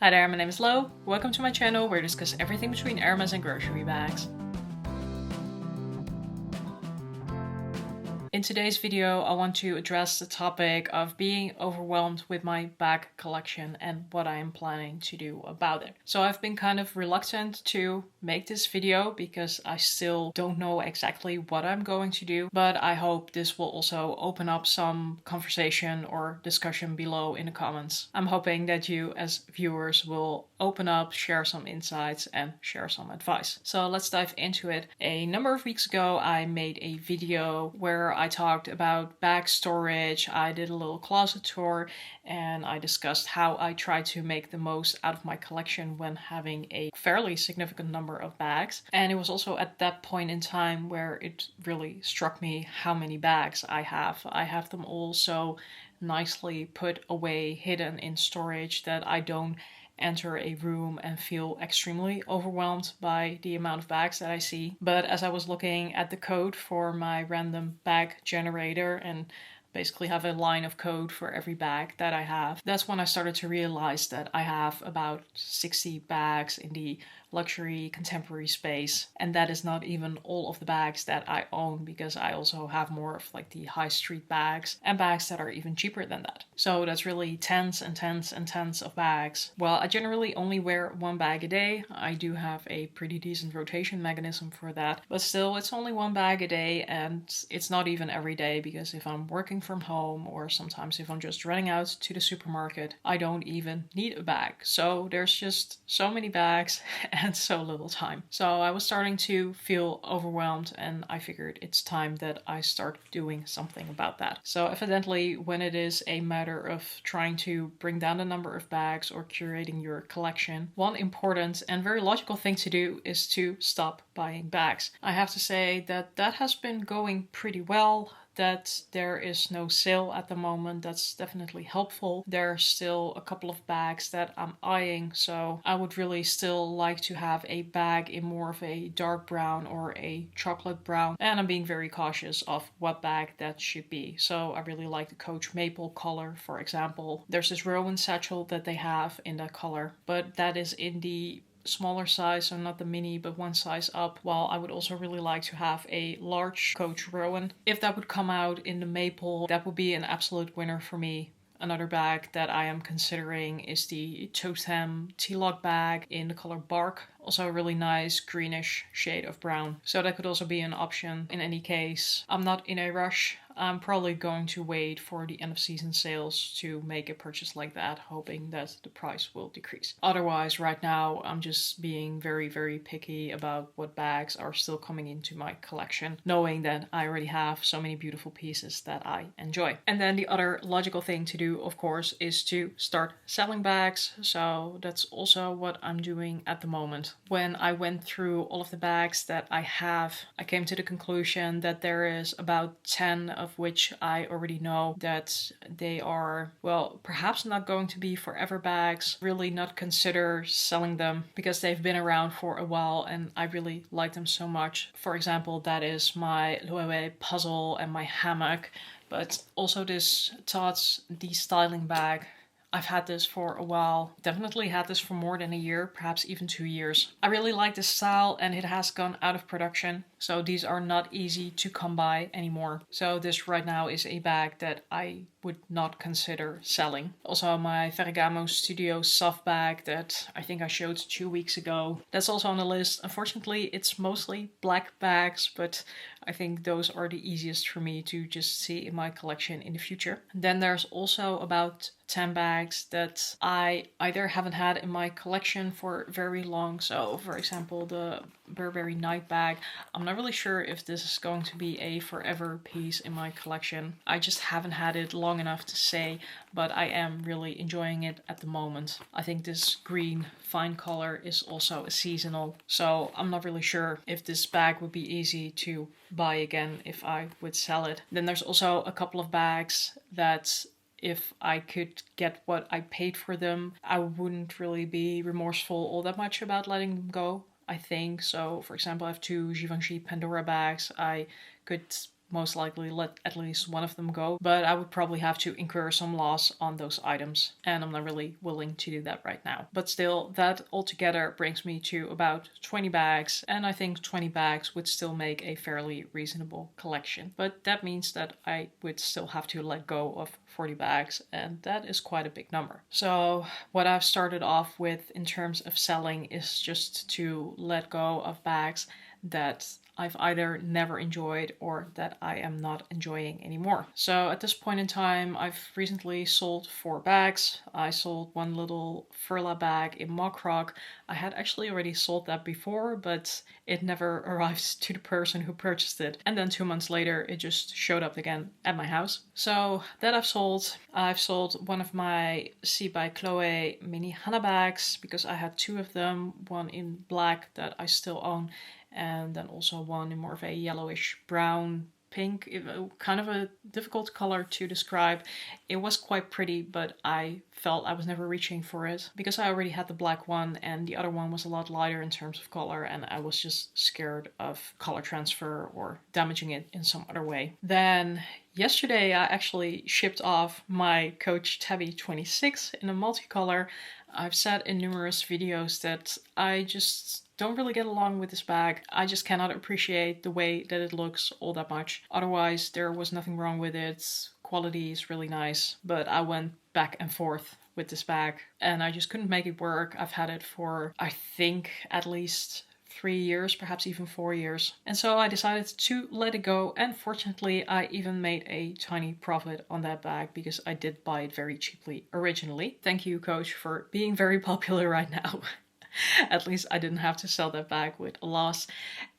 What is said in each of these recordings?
Hi there, my name is Lo. Welcome to my channel where I discuss everything between Hermes and grocery bags. In today's video, I want to address the topic of being overwhelmed with my bag collection and what I am planning to do about it. So I've been kind of reluctant to make this video because I still don't know exactly what I'm going to do, but I hope this will also open up some conversation or discussion below in the comments. I'm hoping that you as viewers will open up, share some insights and share some advice. So let's dive into it. A number of weeks ago, I made a video where I talked about bag storage. I did a little closet tour and I discussed how I try to make the most out of my collection when having a fairly significant number of bags. And it was also at that point in time where it really struck me how many bags I have. I have them all so nicely put away, hidden in storage, that I don't enter a room and feel extremely overwhelmed by the amount of bags that I see. But as I was looking at the code for my random bag generator and basically have a line of code for every bag that I have, that's when I started to realize that I have about 60 bags in the luxury contemporary space, and that is not even all of the bags that I own, because I also have more of like the high street bags and bags that are even cheaper than that. So that's really tens and tens and tens of bags. Well, I generally only wear one bag a day. I do have a pretty decent rotation mechanism for that, but still it's only one bag a day, and it's not even every day, because if I'm working from home or sometimes if I'm just running out to the supermarket, I don't even need a bag. So there's just so many bags and so little time. So I was starting to feel overwhelmed, and I figured it's time that I start doing something about that. So evidently, when it is a matter of trying to bring down the number of bags or curating your collection, one important and very logical thing to do is to stop buying bags. I have to say that that has been going pretty well. That there is no sale at the moment, that's definitely helpful. There are still a couple of bags that I'm eyeing, so I would really still like to have a bag in more of a dark brown or a chocolate brown, and I'm being very cautious of what bag that should be. So I really like the Coach Maple color, for example. There's this Rowan satchel that they have in that color, but that is in the smaller size, so not the mini but one size up, while I would also really like to have a large Coach Rowan. If that would come out in the maple, that would be an absolute winner for me. Another bag that I am considering is the Totem T-Lock bag in the color Bark. Also a really nice greenish shade of brown. So that could also be an option. In any case, I'm not in a rush. I'm probably going to wait for the end of season sales to make a purchase like that, hoping that the price will decrease. Otherwise, right now, I'm just being very, very picky about what bags are still coming into my collection, knowing that I already have so many beautiful pieces that I enjoy. And then the other logical thing to do, of course, is to start selling bags. So that's also what I'm doing at the moment. When I went through all of the bags that I have, I came to the conclusion that there is about 10 of which I already know that they are, well, perhaps not going to be forever bags. Really not consider selling them because they've been around for a while and I really like them so much. For example, that is my Loewe puzzle and my hammock, but also this Tod's de-styling bag. I've had this for a while, definitely had this for more than a year, perhaps even 2 years. I really like this style and it has gone out of production, so these are not easy to come by anymore. So this right now is a bag that I would not consider selling. Also my Ferragamo Studio soft bag that I think I showed 2 weeks ago, that's also on the list. Unfortunately, it's mostly black bags, but I think those are the easiest for me to just see in my collection in the future. Then there's also about 10 bags that I either haven't had in my collection for very long. So for example, the Burberry Night bag, I'm not really sure if this is going to be a forever piece in my collection. I just haven't had it long enough to say, but I am really enjoying it at the moment. I think this green fine color is also a seasonal, so I'm not really sure if this bag would be easy to buy again if I would sell it. Then there's also a couple of bags that if I could get what I paid for them, I wouldn't really be remorseful all that much about letting them go, I think. So for example, I have two Givenchy Pandora bags. I could most likely let at least one of them go, but I would probably have to incur some loss on those items, and I'm not really willing to do that right now. But still, that altogether brings me to about 20 bags, and I think 20 bags would still make a fairly reasonable collection. But that means that I would still have to let go of 40 bags, and that is quite a big number. So what I've started off with in terms of selling is just to let go of bags that I've either never enjoyed or that I am not enjoying anymore. So at this point in time, I've recently sold 4 bags. I sold one little Furla bag in mock rock. I had actually already sold that before, but it never arrived to the person who purchased it. And then 2 months later, it just showed up again at my house. So that I've sold. I've sold one of my C by Chloe mini Hannah bags because I had 2 of them, one in black that I still own, and then also one in more of a yellowish brown pink, kind of a difficult color to describe. It was quite pretty, but I felt I was never reaching for it because I already had the black one and the other one was a lot lighter in terms of color, and I was just scared of color transfer or damaging it in some other way. Then yesterday I actually shipped off my Coach Tabby 26 in a multicolor. I've said in numerous videos that I just don't really get along with this bag. I just cannot appreciate the way that it looks all that much. Otherwise, there was nothing wrong with it. Quality is really nice, but I went back and forth with this bag and I just couldn't make it work. I've had it for, I think, at least 3 years, perhaps even 4 years. And so I decided to let it go, and fortunately I even made a tiny profit on that bag because I did buy it very cheaply originally. Thank you, Coach, for being very popular right now. At least I didn't have to sell that bag with a loss.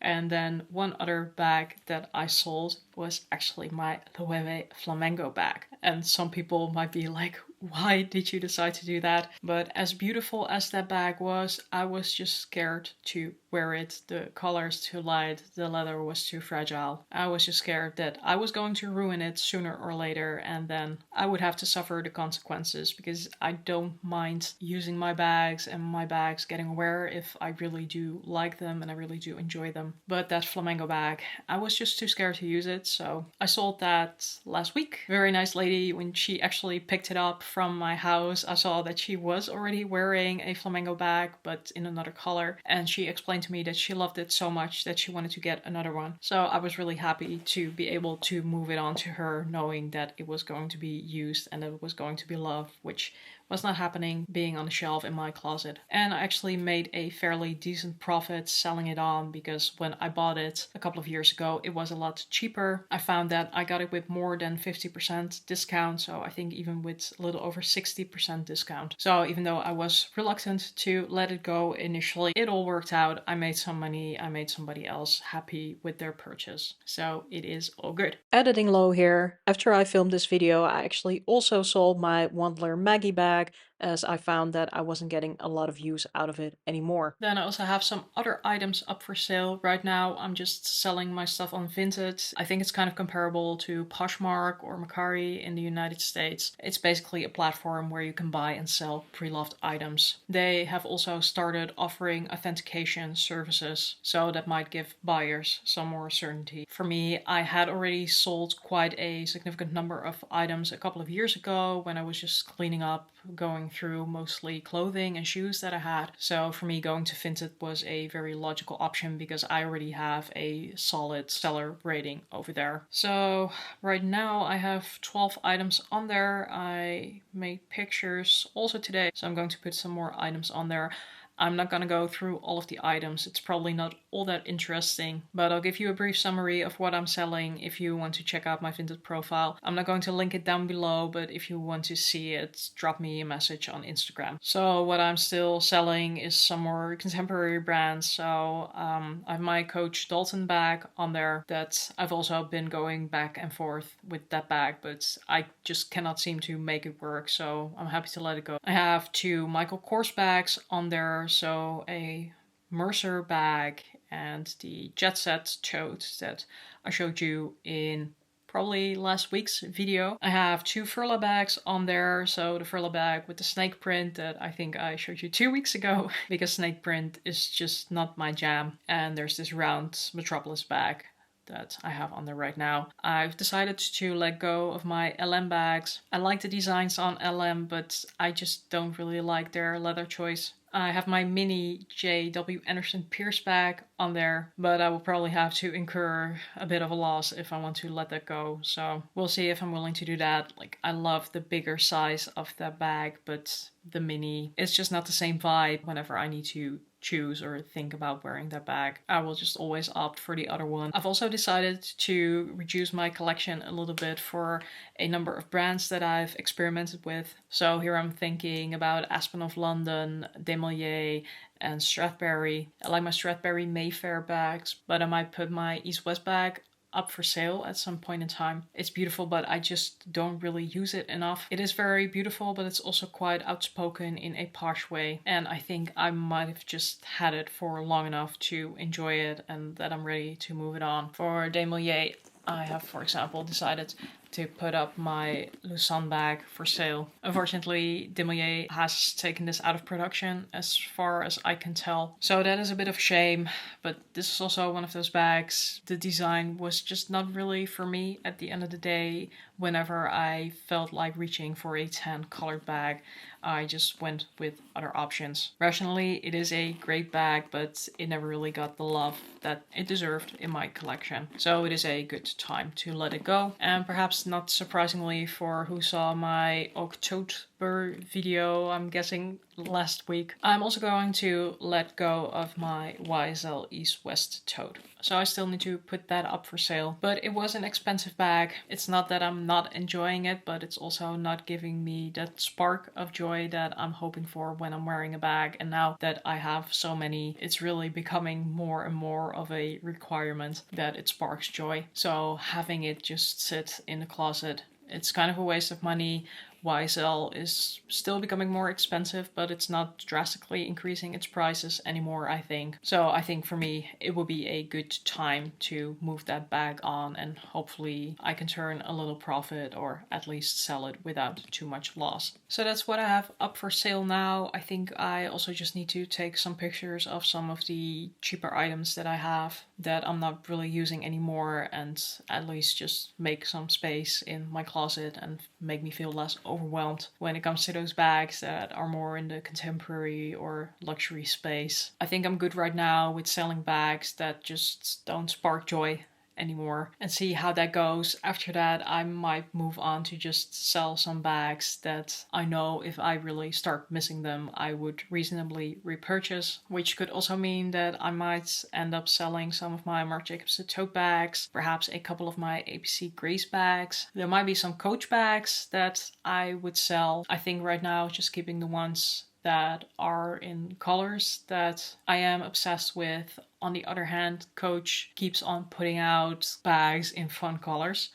And then one other bag that I sold was actually my Loewe Flamengo bag. And some people might be like, why did you decide to do that? But as beautiful as that bag was, I was just scared to wear it. The color's too light, the leather was too fragile. I was just scared that I was going to ruin it sooner or later, and then I would have to suffer the consequences, because I don't mind using my bags and my bags getting wear if I really do like them and I really do enjoy them. But that Flamengo bag, I was just too scared to use it, so I sold that last week. Very nice lady, when she actually picked it up from my house, I saw that she was already wearing a Flamengo bag but in another color, and she explained to me that she loved it so much that she wanted to get another one. So I was really happy to be able to move it on to her, knowing that it was going to be used and that it was going to be loved, which was not happening being on the shelf in my closet. And I actually made a fairly decent profit selling it on, because when I bought it a couple of years ago, it was a lot cheaper. I found that I got it with more than 50% discount, so I think even with a little over 60% discount. So even though I was reluctant to let it go initially, it all worked out. I made some money, I made somebody else happy with their purchase. So it is all good. Editing low here. After I filmed this video, I actually also sold my Wandler Maggie bag, as I found that I wasn't getting a lot of use out of it anymore. Then I also have some other items up for sale. Right now I'm just selling my stuff on Vinted. I think it's kind of comparable to Poshmark or Mercari in the United States. It's basically a platform where you can buy and sell pre-loved items. They have also started offering authentication services, so that might give buyers some more certainty. For me, I had already sold quite a significant number of items a couple of years ago when I was just cleaning up, going through mostly clothing and shoes that I had. So for me, going to Vinted was a very logical option because I already have a solid seller rating over there. So right now I have 12 items on there. I made pictures also today, so I'm going to put some more items on there. I'm not going to go through all of the items. It's probably not all that interesting, but I'll give you a brief summary of what I'm selling if you want to check out my Vinted profile. I'm not going to link it down below, but if you want to see it, drop me a message on Instagram. So what I'm still selling is some more contemporary brands. So I have my Coach Dalton bag on there that I've also been going back and forth with that bag, but I just cannot seem to make it work, so I'm happy to let it go. I have 2 Michael Kors bags on there. So a Mercer bag and the Jet Set tote that I showed you in probably last week's video. I have 2 Furla bags on there. So the Furla bag with the snake print that I think I showed you 2 weeks ago, because snake print is just not my jam. And there's this round Metropolis bag that I have on there right now. I've decided to let go of my LM bags. I like the designs on LM, but I just don't really like their leather choice. I have my mini J.W. Anderson Pierce bag on there, but I will probably have to incur a bit of a loss if I want to let that go. So we'll see if I'm willing to do that. Like, I love the bigger size of that bag, but the mini, it's just not the same vibe whenever I need to choose or think about wearing that bag. I will just always opt for the other one. I've also decided to reduce my collection a little bit for a number of brands that I've experimented with. So here I'm thinking about Aspen of London, Desmaliers, and Strathberry. I like my Strathberry Mayfair bags, but I might put my East West bag up for sale at some point in time. It's beautiful, but I just don't really use it enough. It is very beautiful, but it's also quite outspoken in a posh way. And I think I might have just had it for long enough to enjoy it and that I'm ready to move it on. For Desmaliers, I have, for example, decided to put up my Lausanne bag for sale. Unfortunately, Desmaliers has taken this out of production as far as I can tell. So that is a bit of a shame, but this is also one of those bags. The design was just not really for me at the end of the day. Whenever I felt like reaching for a tan colored bag, I just went with other options. Rationally, it is a great bag, but it never really got the love that it deserved in my collection. So it is a good time to let it go. And perhaps not surprisingly for who saw my October video, I'm guessing last week, I'm also going to let go of my YSL East West tote. So I still need to put that up for sale, but it was an expensive bag. It's not that I'm not enjoying it, but it's also not giving me that spark of joy that I'm hoping for when I'm wearing a bag. And now that I have so many, it's really becoming more and more of a requirement that it sparks joy. So having it just sit in the closet, it's kind of a waste of money. YSL is still becoming more expensive, but it's not drastically increasing its prices anymore, I think. So I think for me, it will be a good time to move that bag on, and hopefully I can turn a little profit or at least sell it without too much loss. So that's what I have up for sale now. I think I also just need to take some pictures of some of the cheaper items that I have that I'm not really using anymore, and at least just make some space in my closet and make me feel less overwhelmed when it comes to those bags that are more in the contemporary or luxury space. I think I'm good right now with selling bags that just don't spark joy anymore, and see how that goes. After that, I might move on to just sell some bags that I know if I really start missing them, I would reasonably repurchase, which could also mean that I might end up selling some of my Marc Jacobs tote bags, perhaps a couple of my APC Grace bags. There might be some Coach bags that I would sell. I think right now just keeping the ones that are in colors that I am obsessed with. On the other hand, Coach keeps on putting out bags in fun colors.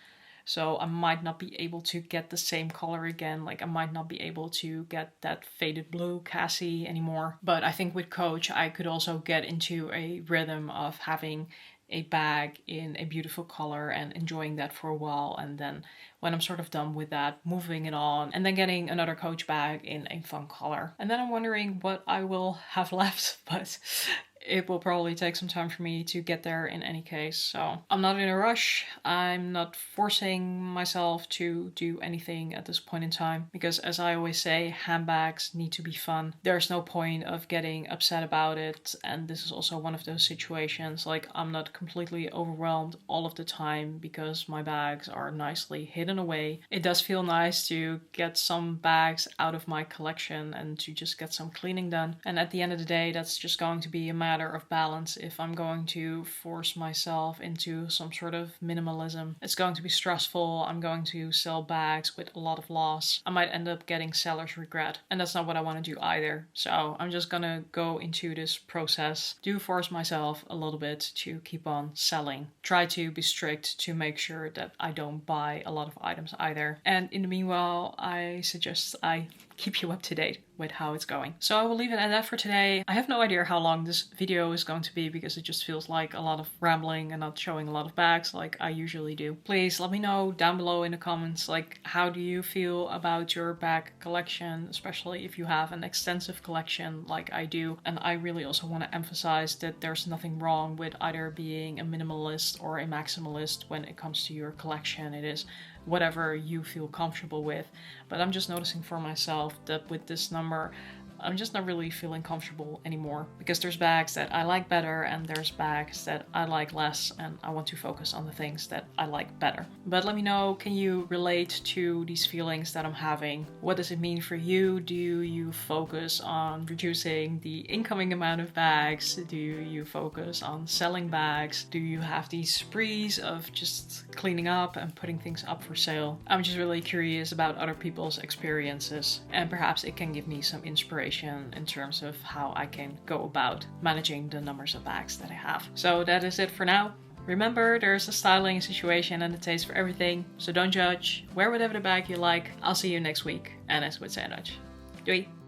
So I might not be able to get the same color again. Like, I might not be able to get that faded blue Cassie anymore. But I think with Coach, I could also get into a rhythm of having a bag in a beautiful color and enjoying that for a while, and then when I'm sort of done with that, moving it on and then getting another Coach bag in a fun color. And then I'm wondering what I will have left, but it will probably take some time for me to get there in any case. So I'm not in a rush. I'm not forcing myself to do anything at this point in time, because as I always say, handbags need to be fun. There's no point of getting upset about it. And this is also one of those situations, like, I'm not completely overwhelmed all of the time because my bags are nicely hidden away. It does feel nice to get some bags out of my collection and to just get some cleaning done. And at the end of the day, that's just going to be a matter of balance. If I'm going to force myself into some sort of minimalism, it's going to be stressful. I'm going to sell bags with a lot of loss. I might end up getting seller's regret, and that's not what I want to do either. So I'm just gonna go into this process, do force myself a little bit to keep on selling. Try to be strict to make sure that I don't buy a lot of items either. And in the meanwhile, I suggest I keep you up to date with how it's going. So I will leave it at that for today. I have no idea how long this video is going to be because it just feels like a lot of rambling and not showing a lot of bags like I usually do. Please let me know down below in the comments, like, how do you feel about your bag collection, especially if you have an extensive collection like I do. And I really also want to emphasize that there's nothing wrong with either being a minimalist or a maximalist when it comes to your collection. It is whatever you feel comfortable with. But I'm just noticing for myself that with this number, I'm just not really feeling comfortable anymore, because there's bags that I like better and there's bags that I like less, and I want to focus on the things that I like better. But let me know, can you relate to these feelings that I'm having? What does it mean for you? Do you focus on reducing the incoming amount of bags? Do you focus on selling bags? Do you have these sprees of just cleaning up and putting things up for sale? I'm just really curious about other people's experiences, and perhaps it can give me some inspiration in terms of how I can go about managing the numbers of bags that I have. So that is it for now. Remember, there's a styling situation and a taste for everything, so don't judge. Wear whatever the bag you like. I'll see you next week. En as we het zijn Dutch. Doei!